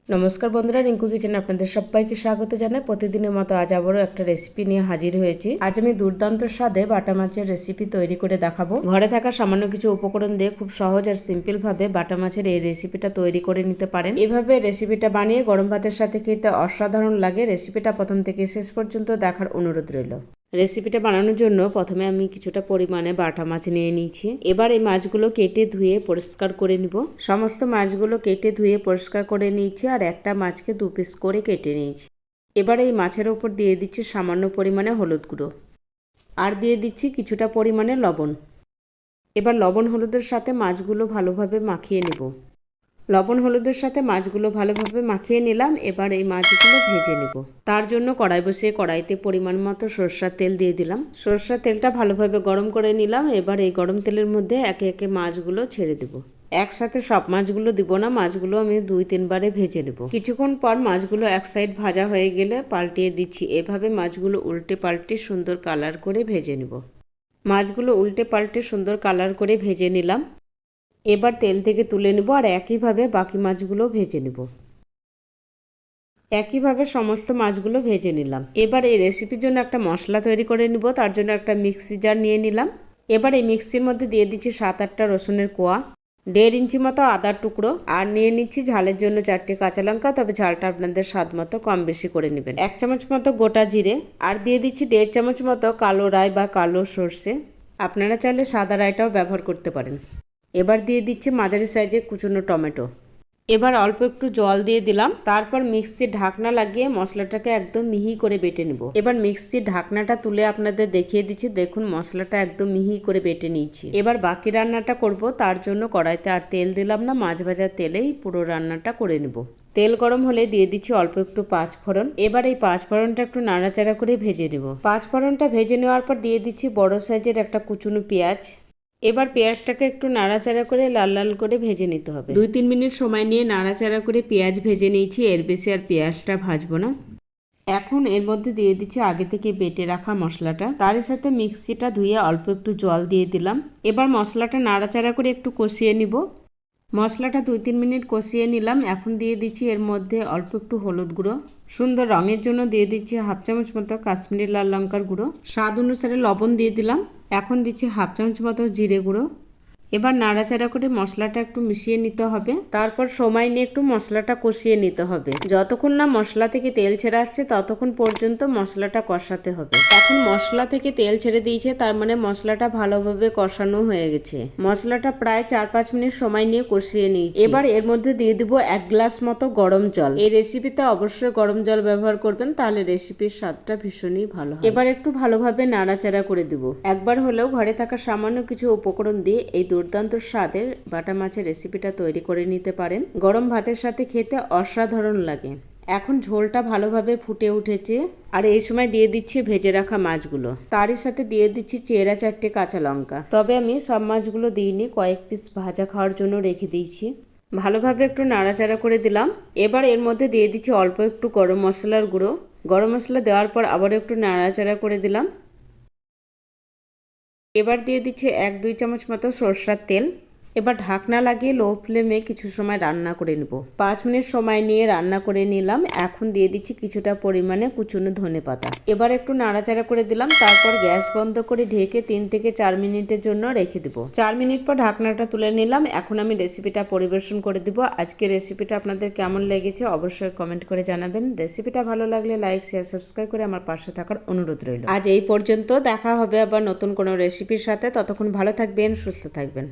নমস্কার বন্ধুরা, রিঙ্কু কিচেনে আপনাদের সবাইকে স্বাগত জানাই। প্রতিদিনের মতো আজ আবারও একটা রেসিপি নিয়ে হাজির হয়েছি। আজ আমি দুর্দান্ত স্বাদে বাটা মাছের রেসিপি তৈরি করে দেখাবো। ঘরে থাকা সামান্য কিছু উপকরণ দিয়ে খুব সহজ আর সিম্পল ভাবে বাটা মাছের এই রেসিপিটা তৈরি করে নিতে পারেন। এভাবে রেসিপিটা বানিয়ে গরম ভাতের সাথে খেতে অসাধারণ লাগে। রেসিপিটা প্রথম থেকে শেষ পর্যন্ত দেখার অনুরোধ রইল। রেসিপিটা বানানোর জন্য প্রথমে আমি কিছুটা পরিমাণে বাটা মাছ নিয়ে নিয়েছি। এবার এই মাছগুলো কেটে ধুয়ে পরিষ্কার করে নিব। সমস্ত মাছগুলো কেটে ধুয়ে পরিষ্কার করে নিয়েছি আর একটা মাছকে 2 পিস করে কেটে নিয়েছি। এবার এই মাছের ওপর দিয়ে দিচ্ছি সামান্য পরিমাণে হলুদ গুঁড়ো আর দিয়ে দিচ্ছি কিছুটা পরিমাণে লবণ। এবার লবণ হলুদের সাথে মাছগুলো ভালোভাবে মাখিয়ে নেব। লবণ হলুদের সাথে মাছগুলো ভালোভাবে মাখিয়ে নিলাম। এবার এই মাছগুলো ভেজে নেব। তার জন্য কড়াই বসিয়ে কড়াইতে পরিমাণ মতো সরষের তেল দিয়ে দিলাম। সরষের তেলটা ভালোভাবে গরম করে নিলাম। এবার এই গরম তেলের মধ্যে একে একে মাছগুলো ছেড়ে দেব। একসাথে সব মাছগুলো দিব না, মাছগুলো আমি 2-3 বারে ভেজে নেব। কিছুক্ষণ পর মাছগুলো এক সাইড ভাজা হয়ে গেলে পাল্টিয়ে দিচ্ছি। এভাবে মাছগুলো উল্টে পাল্টে সুন্দর কালার করে ভেজে নেব। মাছগুলো উল্টে পাল্টে সুন্দর কালার করে ভেজে নিলাম। এবার তেল থেকে তুলে নেব আর একইভাবে বাকি মাছগুলো ভেজে নেব। একইভাবে সমস্ত মাছগুলো ভেজে নিলাম। এবার এই রেসিপির জন্য একটা মশলা তৈরি করে নিব। তার জন্য একটা মিক্সি জার নিয়ে নিলাম। এবার এই মিক্সির মধ্যে দিয়ে দিচ্ছি 7-8টা রসুনের কোয়া, 1.5 ইঞ্চি মতো আদার টুকরো আর নিয়ে নিচ্ছি ঝালের জন্য 4টে কাঁচা লঙ্কা। তবে ঝালটা আপনাদের স্বাদ মতো কম বেশি করে নেবেন। 1 চামচ মতো গোটা জিরে আর দিয়ে দিচ্ছি 1.5 চামচ মতো কালো রাই বা কালো সর্ষে। আপনারা চাইলে সাদা রাইটাও ব্যবহার করতে পারেন। এবার দিয়ে দিচ্ছি মাঝারি সাইজে কুচনো টমেটো। এবার অল্প একটু জল দিয়ে দিলাম। তারপর মিক্সির ঢাকনা লাগিয়ে মশলাটাকে একদম মিহি করে বেটে নেব। এবার মিক্সির ঢাকনাটা তুলে আপনাদের দেখিয়ে দিচ্ছি। দেখুন মশলাটা একদম মিহি করে বেটে নিয়েছি। এবার বাকি রান্নাটা করব। তার জন্য কড়াইতে আর তেল দিলাম না, মাছ ভাজার তেলেই পুরো রান্নাটা করে নেব। তেল গরম হলে দিয়ে দিচ্ছি অল্প একটু 5 ফোড়ন। এবার এই 5 ফোড়নটা একটু নাড়াচাড়া করে ভেজে নেব। 5 ফোড়নটা ভেজে নেওয়ার পর দিয়ে দিচ্ছি বড় সাইজের একটা কুচনো পেঁয়াজ। এবার পেঁয়াজটাকে একটু নাড়াচাড়া করে লাল লাল করে ভেজে নিতে হবে। 2-3 মিনিট সময় নিয়ে নাড়াচাড়া করে পেঁয়াজ ভেজে নিয়েছি। এর বেশি আর পেঁয়াজটা ভাজবো না। এখন এর মধ্যে দিয়ে দিচ্ছি আগে থেকে বেটে রাখা মশলাটা। তার সাথে মিক্সিটা ধুয়ে অল্প একটু জল দিয়ে দিলাম। এবার মশলাটা নাড়াচাড়া করে একটু কষিয়ে নিব। মশলাটা 2-3 মিনিট কষিয়ে নিলাম। এখন দিয়ে দিচ্ছি এর মধ্যে অল্প একটু হলুদ গুঁড়ো। সুন্দর রঙের জন্য দিয়ে দিচ্ছি 1/2 চামচ মতো কাশ্মীরি লাল লঙ্কার গুঁড়ো। স্বাদ অনুসারে লবণ দিয়ে দিলাম। এখন দিচ্ছি 1/2 চামচ মতো জিরে গুঁড়ো। এবার নাড়াচাড়া করে মশলাটা একটু মিশিয়ে নিতে হবে। তারপর সময় নিয়ে একটু মশলাটা কষিয়ে নিতে হবে। যতক্ষণ না মশলা থেকে তেল ছেড়ে আসছে ততক্ষণ পর্যন্ত মশলাটা কষাতে হবে। এখন মশলা থেকে তেল ছেড়ে দিয়েছে, তার মানে মশলাটা ভালোভাবে কষানো হয়ে গেছে। মশলাটা প্রায় 4-5 মিনিট সময় নিয়ে কষিয়ে নিয়েছি। এবার এর মধ্যে দিয়ে দিব 1 গ্লাস মতো গরম জল। এই রেসিপিতে অবশ্যই গরম জল ব্যবহার করবেন, তাহলে রেসিপির স্বাদটা ভীষণই ভালো হয়। এবার একটু ভালোভাবে নাড়াচাড়া করে দিব। একবার হলেও ঘরে থাকা সামান্য কিছু উপকরণ দিয়ে এই দুর্দান্ত স্বাদের বাটা মাছের রেসিপিটা তৈরি করে নিতে পারেন। গরম ভাতের সাথে খেতে অসাধারণ লাগে। এখন ঝোলটা ভালোভাবে ফুটে উঠেছে আর এই সময় দিয়ে দিচ্ছি ভেজে রাখা মাছগুলো। তারই সাথে দিয়ে দিচ্ছি চেরা 4টে কাঁচা লঙ্কা। তবে আমি সব মাছগুলো দিইনি, কয়েক পিস ভাজা খাওয়ার জন্য রেখে দিয়েছি। ভালোভাবে একটু নাড়াচাড়া করে দিলাম। এবার এর মধ্যে দিয়ে দিচ্ছি অল্প একটু গরম মশলার গুঁড়ো। গরম মশলা দেওয়ার পর আবার একটু নাড়াচাড়া করে দিলাম। এবার দিয়ে দিচ্ছি 1-2 চামচ মতো সরষের তেল। এবার ঢাকনা লাগিয়ে লো ফ্লেমে কিছু সময় রান্না করে নেব। 5 মিনিট সময় নিয়ে রান্না করে নিলাম। এখন দিয়ে দিচ্ছি কিছুটা পরিমাণে কুচনো ধনেপাতা। এবার একটু নাড়াচাড়া করে দিলাম। তারপর গ্যাস বন্ধ করে ঢেকে 3 থেকে 4 মিনিটের জন্য রেখে দেবো। 4 মিনিট পর ঢাকনাটা তুলে নিলাম। এখন আমি রেসিপিটা পরিবেশন করে দিব। আজকে রেসিপিটা আপনাদের কেমন লেগেছে অবশ্যই কমেন্ট করে জানাবেন। রেসিপিটা ভালো লাগলে লাইক, শেয়ার, সাবস্ক্রাইব করে আমার পাশে থাকার অনুরোধ রইল। আজ এই পর্যন্ত। দেখা হবে আবার নতুন কোনো রেসিপির সাথে। ততক্ষণ ভালো থাকবেন, সুস্থ থাকবেন।